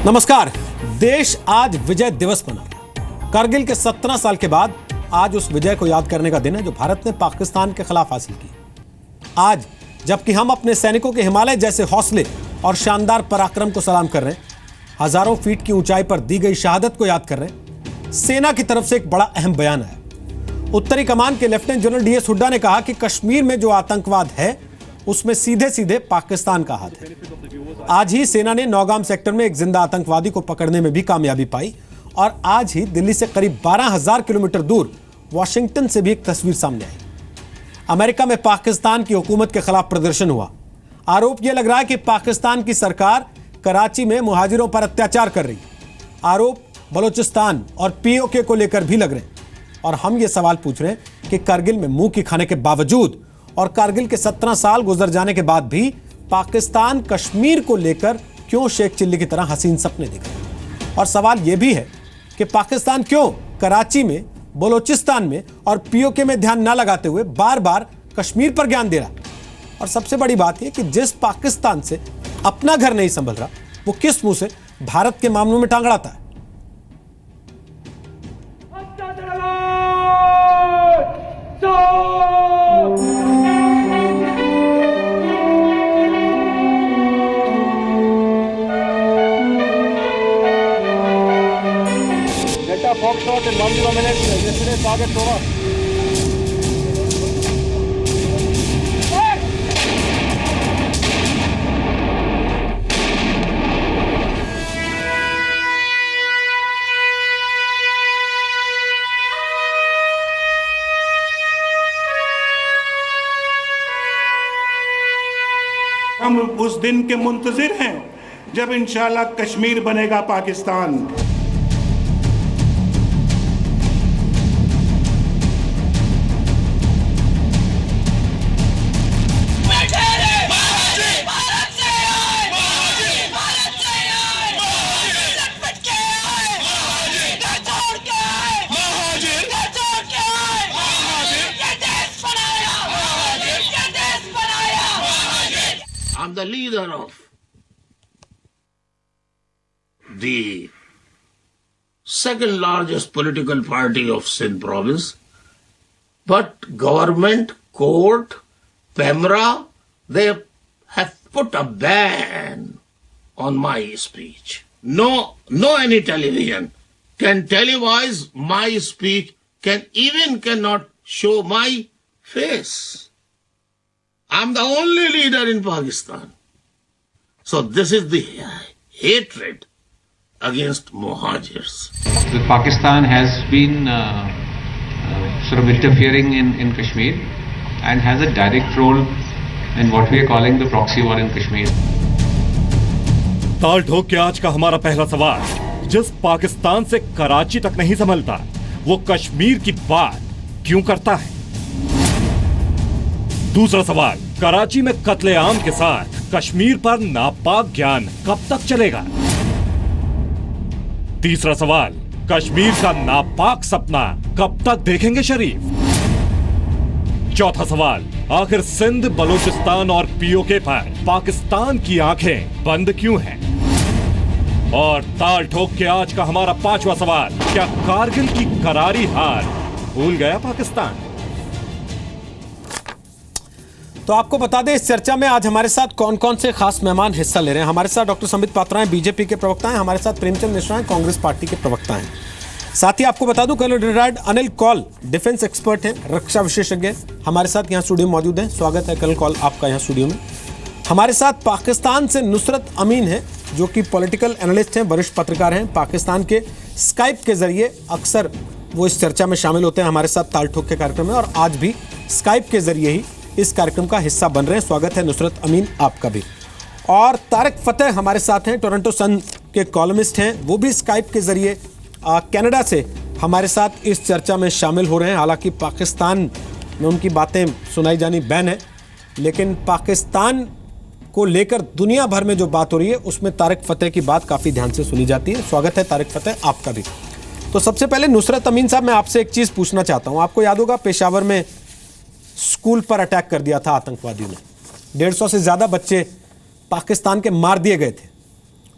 नमस्कार। देश आज विजय दिवस मना रहा है। कारगिल के 17 साल के बाद आज उस विजय को याद करने का दिन है जो भारत ने पाकिस्तान के खिलाफ हासिल की। आज जबकि हम अपने सैनिकों के हिमालय जैसे हौसले और शानदार पराक्रम को सलाम कर रहे हैं, हजारों फीट की ऊंचाई पर दी गई शहादत को याद कर रहे हैं, सेना की तरफ से एक बड़ा अहम बयान आया। उत्तरी कमान के लेफ्टिनेंट जनरल डीएस हुड्डा ने कहा कि कश्मीर में जो आतंकवाद है उसमें सीधे सीधे पाकिस्तान का हाथ है। आज ही सेना ने नौगाम सेक्टर में एक जिंदा आतंकवादी को पकड़ने में भी कामयाबी पाई और आज ही दिल्ली से करीब 12,000 किलोमीटर दूर वॉशिंगटन से भी एक तस्वीर सामने आई। अमेरिका में पाकिस्तान की हुकूमत के खिलाफ प्रदर्शन हुआ। आरोप यह लग रहा है कि पाकिस्तान की सरकार कराची में मुहाजिरों पर अत्याचार कर रही। आरोप बलूचिस्तान और पीओके को लेकर भी लग रहे हैं और हम ये सवाल पूछ रहे हैं कि कारगिल में मुंह की खाने के बावजूद और कारगिल के 17 साल गुजर जाने के बाद भी पाकिस्तान कश्मीर को लेकर क्यों शेख चिल्ली की तरह हसीन सपने दिख रहे हैं। और सवाल यह भी है कि पाकिस्तान क्यों कराची में, बलूचिस्तान में और पीओके में ध्यान न लगाते हुए बार बार कश्मीर पर ज्ञान दे रहा है। और सबसे बड़ी बात यह कि जिस पाकिस्तान से अपना घर नहीं संभल रहा, वो किस मुंह से भारत के मामलों में टांग अड़ाता है। Foxtrot in 10 minutes. Yesterday target over. हम उस दिन के मुंतजिर हैं जब इंशाल्लाह कश्मीर बनेगा Pakistan. I'm the leader of the second largest political party of Sindh province, but government, court, PEMRA, they have put a ban on my speech. No any television can televise my speech, cannot show my face. I'm the only leader in Pakistan. So this is the hatred against Muhajirs. Pakistan has been sort of interfering in Kashmir and has a direct role in what we are calling the proxy war in Kashmir. ताल ठोक के आज का हमारा पहला सवाल, जिस पाकिस्तान से कराची तक नहीं संभलता, वो कश्मीर की बात क्यों करता है? दूसरा सवाल, कराची में कत्लेआम के साथ कश्मीर पर नापाक ज्ञान कब तक चलेगा? तीसरा सवाल, कश्मीर का नापाक सपना कब तक देखेंगे शरीफ? चौथा सवाल, आखिर सिंध, बलूचिस्तान और पीओके पर पाकिस्तान की आंखें बंद क्यों हैं? और ताल ठोक के आज का हमारा पांचवा सवाल, क्या कारगिल की करारी हार भूल गया पाकिस्तान? तो आपको बता दें इस चर्चा में आज हमारे साथ कौन कौन से खास मेहमान हिस्सा ले रहे हैं। हमारे साथ डॉक्टर संबित पात्रा हैं, बीजेपी के प्रवक्ता हैं। हमारे साथ प्रेमचंद मिश्रा हैं, कांग्रेस पार्टी के प्रवक्ता हैं। साथ ही आपको बता दूं colonel retired Anil Kaul defence expert हैं, रक्षा विशेषज्ञ, हमारे साथ यहाँ स्टूडियो में मौजूद हैं। स्वागत है कर्नल कौल आपका यहाँ स्टूडियो में। हमारे साथ पाकिस्तान से नुसरत अमीन है जो कि पॉलिटिकल एनालिस्ट हैं, वरिष्ठ पत्रकार हैं। पाकिस्तान के स्काइप के जरिए अक्सर वो इस चर्चा में शामिल होते हैं हमारे साथ ताल ठोक के कार्यक्रम में, और आज भी स्काइप के जरिए ही इस कार्यक्रम का हिस्सा बन रहे हैं। स्वागत है नुसरत अमीन आपका भी। और तारिक फतेह हमारे साथ हैं, टोरंटो सन के कॉलमिस्ट हैं, वो भी स्काइप के जरिए कनाडा से हमारे साथ इस चर्चा में शामिल हो रहे हैं। हालांकि पाकिस्तान में उनकी बातें सुनाई जानी बैन है, लेकिन पाकिस्तान को लेकर दुनिया भर में जो बात हो रही है उसमें तारिक फतेह की बात काफ़ी ध्यान से सुनी जाती है। स्वागत है तारिक फतेह आपका भी। तो सबसे पहले नुसरत अमीन साहब, मैं आपसे एक चीज़ पूछना चाहता हूँ। आपको याद होगा पेशावर में स्कूल पर अटैक कर दिया था आतंकवादियों ने, 150 से ज़्यादा बच्चे पाकिस्तान के मार दिए गए थे।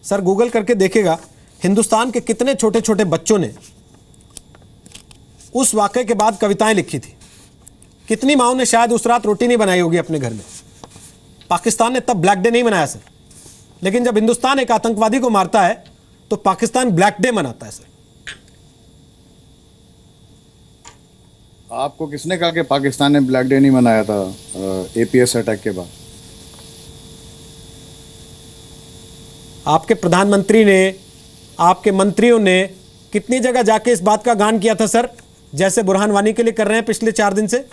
सर गूगल करके देखेगा हिंदुस्तान के कितने छोटे छोटे बच्चों ने उस वाक़े के बाद कविताएं लिखी थी। कितनी माओं ने शायद उस रात रोटी नहीं बनाई होगी अपने घर में। पाकिस्तान ने तब ब्लैक डे नहीं मनाया सर, लेकिन जब हिंदुस्तान एक आतंकवादी को मारता है तो पाकिस्तान ब्लैक डे मनाता है सर। आपको किसने कहा कि पाकिस्तान ने ब्लैक डे नहीं मनाया था एपीएस अटैक के बाद? आपके प्रधानमंत्री ने, आपके मंत्रियों ने कितनी जगह जाके इस बात का गान किया था सर, जैसे बुरहान वानी के लिए कर रहे हैं पिछले 4 दिन से?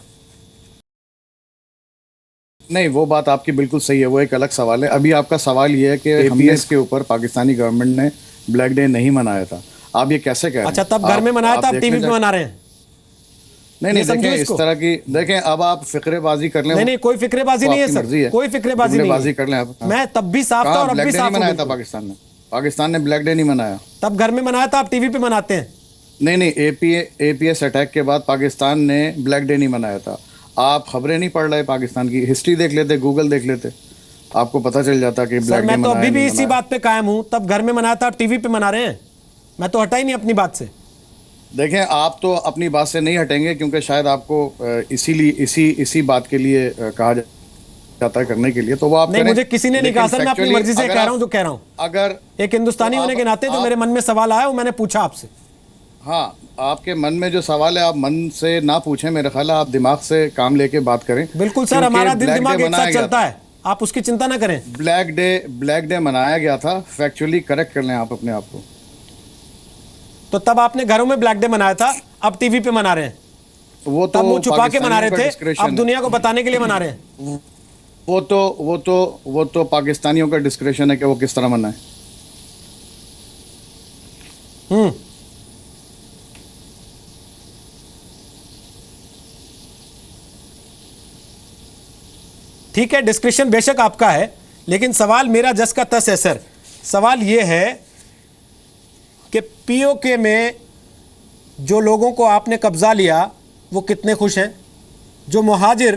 नहीं, वो बात आपकी बिल्कुल सही है, वो एक अलग सवाल है। अभी आपका सवाल ये है कि एपीएस के ऊपर पाकिस्तानी गवर्नमेंट ने ब्लैक डे नहीं मनाया था। आप ये कैसे कह रहे हैं? अच्छा, तब घर में मनाया था, अब टीवी पे मना रहे हैं। नहीं, देखें इस तरह की, देखें अब आप फिक्रेबाजी कर लें। नहीं, कोई फिक्रेबाजी नहीं है सर, कोई फिक्रेबाजी नहीं है। कर लें आप। मैं तब भी साफ था और अब भी साफ हूं। मनाया था पाकिस्तान ने ब्लैक डे नहीं मनाया। तब घर में मनाया था, आप टीवी पे मनाते हैं। नहीं, एपीएस अटैक के बाद पाकिस्तान ने ब्लैक डे नहीं मनाया था। आप खबरें नहीं पढ़ रहे, पाकिस्तान की हिस्ट्री देख लेते, गूगल देख लेते, आपको पता चल जाता कि ब्लैक डे मैं तो अभी भी इसी बात पे कायम हूं, तब घर में मनाया था, आप टीवी पे मना रहे हैं। मैं तो हटा ही नहीं अपनी बात से। देखें, आप तो अपनी बात से नहीं हटेंगे क्योंकि शायद आपको इसी बात के लिए कहा जाता है करने के लिए, तो वो आप नहीं, मुझे किसी ने नहीं कहा सर, मैं अपनी मर्जी से कह रहा हूं जो कह रहा हूं। अगर एक हिंदुस्तानी होने के नाते जो मेरे मन में सवाल आया वो मैंने पूछा आपसे। हाँ, आपके मन में जो सवाल है आप मन से ना पूछें, मेरा ख्याल है आप दिमाग से काम लेके बात करें। बिल्कुल सर, हमारा दिल दिमाग एक साथ चलता है, आप उसकी चिंता ना करें। ब्लैक डे मनाया गया था, फैक्चुअली करेक्ट कर लें आप अपने आप को। तो तब आपने घरों में ब्लैक डे मनाया था, अब टीवी पे मना रहे हैं। वो तो तब मुंह छुपा के मना रहे थे, अब दुनिया को बताने के लिए मना रहे हैं। वो तो पाकिस्तानियों का डिस्क्रिप्शन है कि वो किस तरह मनाए। ठीक है, डिस्क्रिप्शन बेशक आपका है, लेकिन सवाल मेरा जस का तस है सर। सवाल यह है कि पीओके में जो लोगों को आपने कब्जा लिया वो कितने खुश हैं? जो मुहाजिर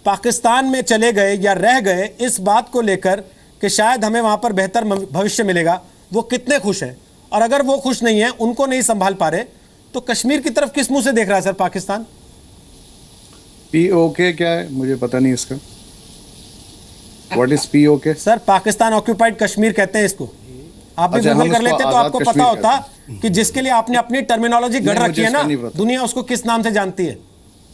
पाकिस्तान में चले गए या रह गए इस बात को लेकर कि शायद हमें वहां पर बेहतर भविष्य मिलेगा, वो कितने खुश हैं? और अगर वो खुश नहीं है, उनको नहीं संभाल पा रहे, तो कश्मीर की तरफ किस मुंह से देख रहा है सर पाकिस्तान? पीओके क्या है, मुझे पता नहीं इसका। What is PoK? Sir, Pakistan occupied Kashmir कहते हैं इसको। आप भी गूगल कर लेते तो आपको पता होता कि जिसके लिए आपने अपनी टर्मिनोलॉजी गढ़ रखी है ना, दुनिया उसको किस नाम से जानती है।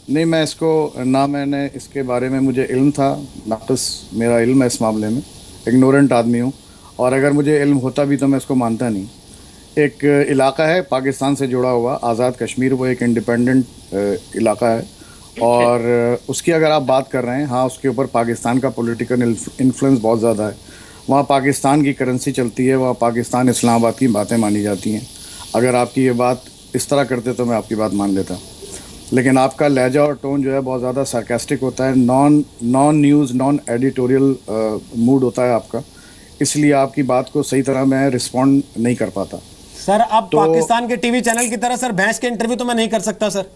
नहीं, मैं इसको ना, मैंने इसके बारे में मुझे इल्म था, नाक़िस मेरा इल्म है इस मामले में, इग्नोरेंट आदमी हूँ, और अगर मुझे इल्म होता भी तो मैं इसको मानता नहीं। एक इलाका है पाकिस्तान से जुड़ा हुआ, आज़ाद कश्मीर, वो एक इंडिपेंडेंट इलाका है, और उसकी अगर आप बात कर रहे हैं, हाँ, उसके ऊपर पाकिस्तान का पॉलिटिकल इन्फ्लुएंस बहुत ज़्यादा है। वहाँ पाकिस्तान की करेंसी चलती है, वहाँ पाकिस्तान इस्लामाबाद की बातें मानी जाती हैं। अगर आपकी ये बात इस तरह करते तो मैं आपकी बात मान लेता, लेकिन आपका लहजा और टोन जो है बहुत ज़्यादा सार्कास्टिक होता है, non news non editorial mood होता है आपका, इसलिए आपकी बात को सही तरह मैं रिस्पॉन्ड नहीं कर पाता। सर, अब तो पाकिस्तान के टीवी चैनल की तरह सर भैंस के इंटरव्यू तो मैं नहीं कर सकता सर।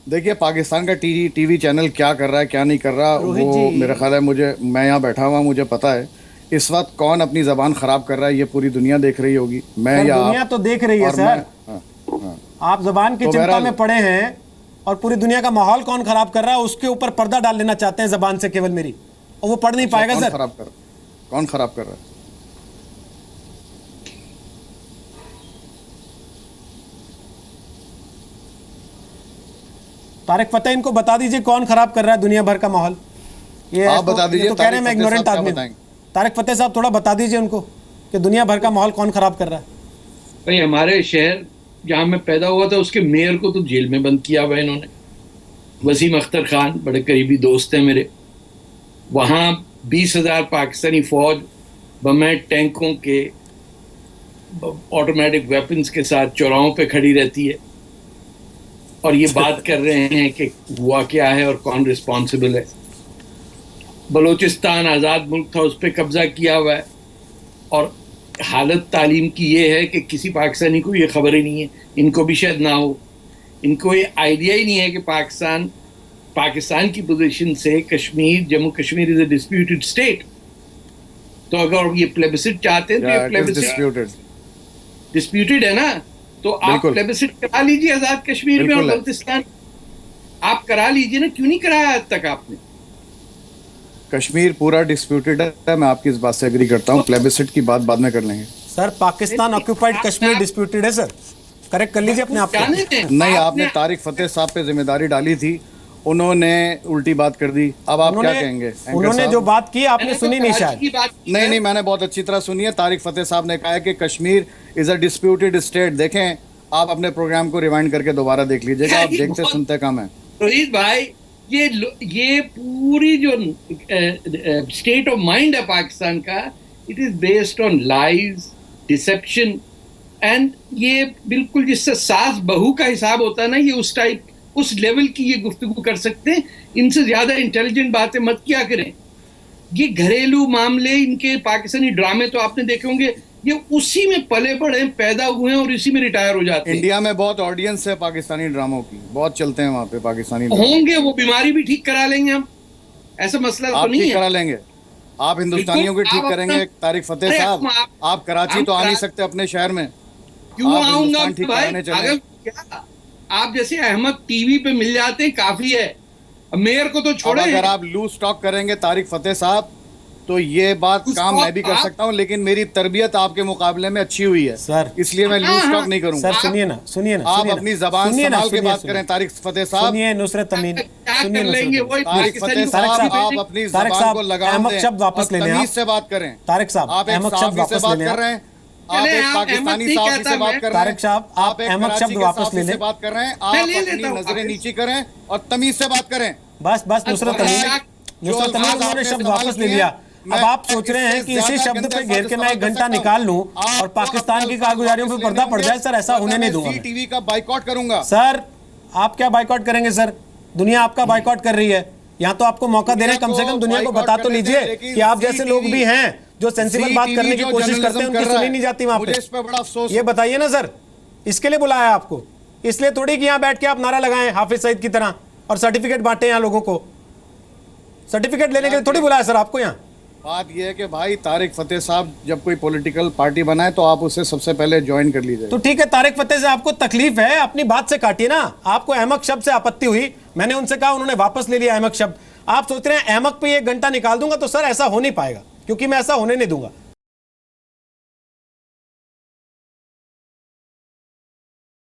देखिए, पाकिस्तान का टीवी चैनल क्या कर रहा है क्या नहीं कर रहा, वो मेरा ख्याल है, मैं यहाँ बैठा हुआ मुझे पता है इस वक्त कौन अपनी ज़बान ख़राब कर रहा है, ये पूरी दुनिया देख रही होगी। मैं या दुनिया तो देख रही है सर। आप ज़बान की चिंता में पड़े हैं और पूरी दुनिया का माहौल कौन ख़राब कर रहा है उसके ऊपर पर्दा डाल लेना चाहते हैं ज़बान से केवल मेरी, और वो पढ़ नहीं पाएगा सर। कौन ख़राब कर रहा है? तारिक फतेह, इनको बता दीजिए कौन खराब कर रहा है दुनिया भर का माहौल। ये आप बता दीजिए। तो कह रहे हैं मैं इग्नोरेंट आदमी हूं। तारिक फतेह साहब, थोड़ा बता दीजिए उनको कि दुनिया भर का माहौल कौन खराब कर रहा है। भाई, हमारे शहर जहाँ मैं पैदा हुआ था उसके मेयर को तो जेल में बंद किया हुआ इन्होंने। वसीम अख्तर खान बड़े करीबी दोस्त हैं मेरे। वहाँ 20,000 पाकिस्तानी फौज बमें टैंकों के ऑटोमेटिक वेपन्स के साथ चौराहों पे खड़ी रहती है, और ये बात कर रहे हैं कि हुआ क्या है और कौन रिस्पॉन्सिबल है। बलूचिस्तान आज़ाद मुल्क था, उस पर कब्जा किया हुआ है, और हालत तालीम की ये है कि किसी पाकिस्तानी को ये खबर ही नहीं है, इनको भी शायद ना हो, इनको ये आइडिया ही नहीं है कि पाकिस्तान की पोजीशन से Kashmir, Jammu Kashmir is a disputed state. तो अगर ये प्लेबिसिट चाहते हैं तो ये it is plebiscite disputed. Disputed है ना, तो आप बिल्कुल। प्लेबिसिट करा लीजिए आजाद कश्मीर में और बिल्कुल है। बल्तिस्तान, आप करा लीजिए ना, क्यों नहीं कराया आज तक आपने? कश्मीर पूरा डिस्प्यूटेड है, मैं आपकी इस बात से एग्री करता हूँ। प्लेबिसिट की बात बाद में कर लेंगे। Sir Pakistan occupied Kashmir disputed है सर, करेक्ट कर लीजिए अपने आप को। जाने दें, नहीं, आपने तारिक फतेह साहब पे जिम्मेदारी डाली थी, उन्होंने उल्टी बात कर दी। अब आप क्या कहेंगे? एंकर उन्होंने साहब? जो बात की आपने मैंने सुनी तो नहीं कराची शायद। की बात की नहीं है। नहीं, मैंने बहुत अच्छी तरह सुनी है। तारिक फतेह साहब ने कहा है कि Kashmir is a disputed state. देखें, आप अपने प्रोग्राम को रिवाइंड करके दोबारा देख लीजिएगा, आप ये देखते बहुत- सुनते कम है। रोहित भाई, ये पूरी जो स्टेट ऑफ माइंड है पाकिस्तान का, it is based on lies, deception, and ये बिल्कुल जिससे सास बहू का हिसाब होता है ना, ये उस टाइप, उस लेवल की ये गुफ्तगू कर सकते हैं। इनसे ज्यादा इंटेलिजेंट बातें मत किया करें। ये घरेलू मामले, इनके पाकिस्तानी ड्रामे तो आपने देखे होंगे, ये उसी में पले बढ़े, पैदा हुए हैं और इसी में रिटायर हो जाते हैं। इंडिया में बहुत ऑडियंस है पाकिस्तानी ड्रामों की, बहुत चलते हैं वहाँ पे पाकिस्तानी ड्रामे। होंगे, वो बीमारी भी ठीक करा लेंगे हम, ऐसा मसला तो आप नहीं ठीक है। करा लेंगे, आप हिंदुस्तानियों की बिल्कुल, ठीक आप करेंगे। अपना- तारिक फतेह अरे साहब, आप कराची तो आ नहीं सकते अपने शहर में, क्यों आप आऊंगा हिंदुस्तान ठीक भाई? कराने चले। पागल क्या? आप जैसे अहमद टीवी पे मिल जाते हैं, काफी है। अब मेयर को तो अब छोड़े। अगर आप लूज टॉक करेंगे तारिक फतेह साहब, तो ये बात लूज काम टॉक मैं भी कर आप- सकता हूँ, लेकिन मेरी तरबियत आपके मुकाबले में अच्छी हुई है सर। इसलिए मैं लूज टॉक नहीं करूंगा। सर सुनिए ना, सुनिए ना, आप सुनिए ना, अपनी जबान सुनिए ना, संभाल के सुनिए, बात सुनिए। करें तारिक फतेह साहब। सुनिए नुसरत अमीन, क्या सुनिए कर लेंगे? नुसरत वही तारिक पाकिस्तानी फतेह तारिक साहब, साहब, आप अपनी तारिक जबान साहब, को लगाम अहमद दें शब्द वापस और ले लें तमीज आप। से बात करें। तारिक साहब, आप एक अहमद शब्द सहाफी से वापस ले बात लें कर आप। रहे हैं, आप चले, एक आप पाकिस्तानी अहमद नहीं सहाफी कहता से बात मैं। कर रहे हैं। तारिक साहब, आप एक अहमद कराची शब्द के वापस सहाफी ले से लें। बात कर रहे हैं। मैं आप ले अपनी लेता हूं नजरें वापस। नीची करें और तमीज से बात करें। बस बस नुसरत अब अमीन, जो नुसरत अमीन, अल्फाज उन्होंने आपने शब्द इस्तेमाल वापस ले किए, लिया। मैं अब आप सोच रहे हैं इससे कि इसी ज्यादा शब्द गंदे पे घेर के मैं एक इस्तेमाल घंटा कर सकता निकाल लूं हूं। और पाकिस्तान की कारगुजारियों पे पर्दा पड़ जाए, सर ऐसा होने नहीं दूंगा मैं। टीवी का बाइकआउट करूंगा। सर आप क्या बाइकआउट करेंगे सर? दुनिया आपका बाइकआउट कर रही है, यहाँ तो आपको मौका दे रहे हैं, कम से कम दुनिया को बता तो लीजिए कि आप जैसे लोग भी हैं जो सेंसिबल बात करने की कोशिश करते हैं, उनकी सुनी नहीं जाती वहां मुझे इस पे बड़ा अफसोस पे। ये बताइए ना सर, इसके लिए बुलाया है आपको, इसलिए थोड़ी कि यहाँ बैठ के आप नारा लगाएं हाफिज सईद की तरह और सर्टिफिकेट बांटे यहाँ लोगों को। सर्टिफिकेट लेने के लिए थोड़ी बुलाया सर आपको यहाँ। बात यह है कि भाई तारिक फतेह साहब जब कोई पॉलिटिकल पार्टी बनाए तो आप उसे सबसे पहले ज्वाइन कर लीजिए। तो ठीक है, तारिक फतेह से आपको तकलीफ है, अपनी बात से काटिए ना। आपको अहमक शब्द से आपत्ति हुई, मैंने उनसे कहा, उन्होंने वापस ले लिया अहमक शब्द। आप सोच रहे हैं अहमक पे 1 घंटा निकाल दूंगा, तो सर ऐसा हो नहीं पाएगा, क्योंकि मैं ऐसा होने नहीं दूंगा।